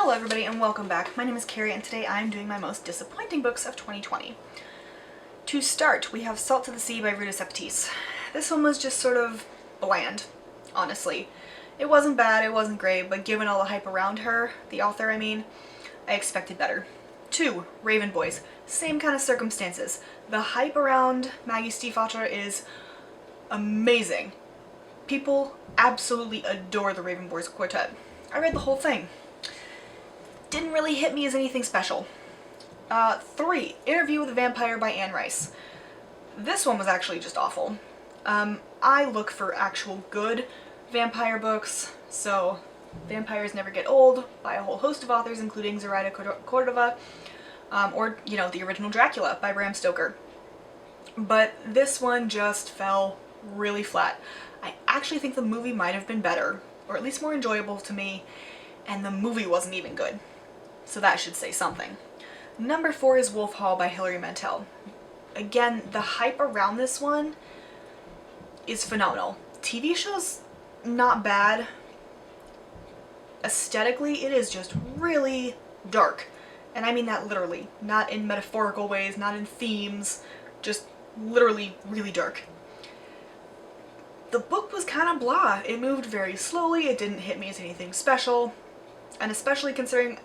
Hello everybody and welcome back. My name is Kari and today I'm doing my most disappointing books of 2020. To start, we have Salt to the Sea by Rita Sepetys. This one was just sort of bland, honestly. It wasn't bad, it wasn't great, but given all the hype around her, the author I mean, I expected better. 2. Raven Boys. Same kind of circumstances. The hype around Maggie Stiefvater is amazing. People absolutely adore the Raven Boys quartet. I read the whole thing. Didn't really hit me as anything special. 3. Interview with a Vampire by Anne Rice. This one was actually just awful. I look for actual good vampire books, so Vampires Never Get Old by a whole host of authors including Zoraida Cordova, or, you know, the original Dracula by Bram Stoker. But this one just fell really flat. I actually think the movie might have been better, or at least more enjoyable to me, and the movie wasn't even good. So that should say something. Number 4 is Wolf Hall by Hilary Mantel. Again, the hype around this one is phenomenal. TV show's not bad. Aesthetically, it is just really dark. And I mean that literally. Not in metaphorical ways, not in themes, just literally really dark. The book was kind of blah. It moved very slowly, it didn't hit me as anything special. And especially considering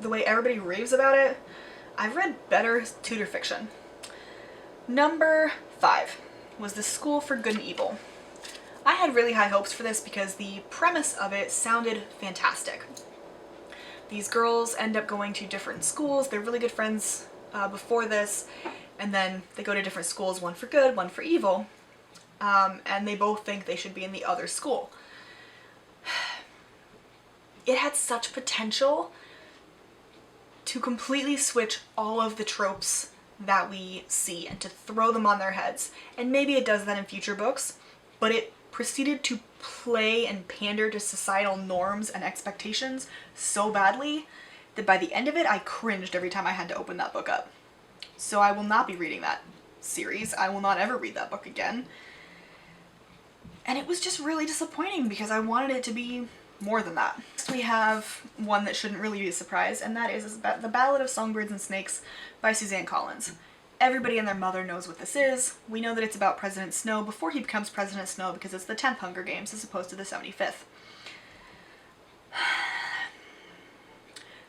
the way everybody raves about it, I've read better Tudor fiction. Number 5 was The School for Good and Evil. I had really high hopes for this because the premise of it sounded fantastic. These girls end up going to different schools, they're really good friends before this, and then they go to different schools, one for good, one for evil, and they both think they should be in the other school. It had such potential to completely switch all of the tropes that we see and to throw them on their heads. And maybe it does that in future books, but it proceeded to play and pander to societal norms and expectations so badly that by the end of it I cringed every time I had to open that book up. So I will not be reading that series. I will not ever read that book again. And it was just really disappointing because I wanted it to be more than that. Next we have one that shouldn't really be a surprise, and that is The Ballad of Songbirds and Snakes by Suzanne Collins. Everybody and their mother knows what this is. We know that it's about President Snow before he becomes President Snow because it's the 10th Hunger Games as opposed to the 75th.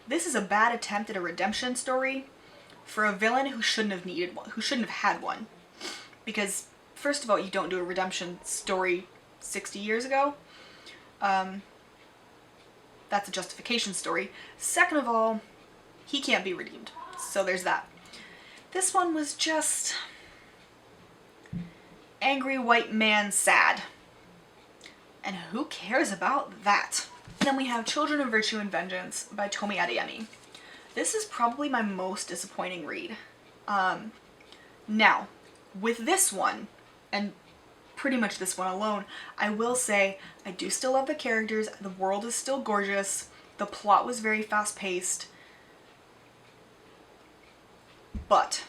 This is a bad attempt at a redemption story for a villain who shouldn't have needed one, who shouldn't have had one. Because, first of all, you don't do a redemption story 60 years ago. That's a justification story. Second of all, he can't be redeemed. So there's that. This one was just angry white man sad. And who cares about that? And then we have Children of Virtue and Vengeance by Tomi Adeyemi. This is probably my most disappointing read. Now, with this one, and pretty much this one alone, I will say I do still love the characters, the world is still gorgeous, the plot was very fast-paced, but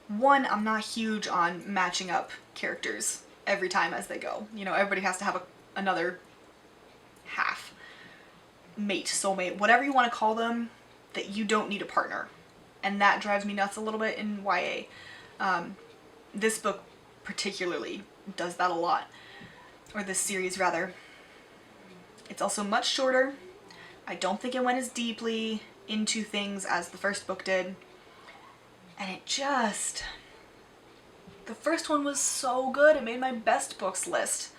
one, I'm not huge on matching up characters every time as they go. You know, everybody has to have another half, mate, soulmate, whatever you want to call them, that you don't need a partner. And that drives me nuts a little bit in YA. This book particularly does that a lot, or this series rather. It's also much shorter. I don't think it went as deeply into things as the first book did, and it just, the first one was so good, it made my best books list.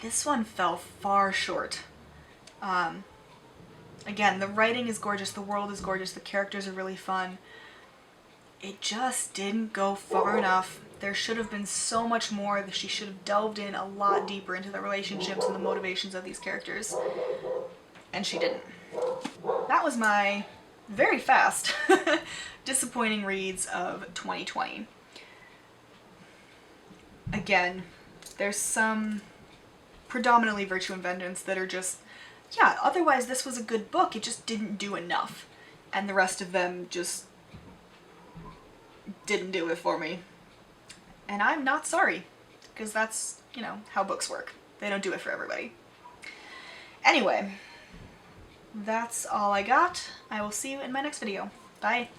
This one fell far short. Again, the writing is gorgeous, the world is gorgeous, the characters are really fun. It just didn't go far enough. There should have been so much more. She should have delved in a lot deeper into the relationships and the motivations of these characters. And she didn't. That was my very fast disappointing reads of 2020. Again, there's some predominantly Virtue and Vengeance that are just, yeah, otherwise this was a good book, it just didn't do enough. And the rest of them just didn't do it for me. And I'm not sorry, because that's, you know, how books work. They don't do it for everybody. Anyway, that's all I got. I will see you in my next video. Bye!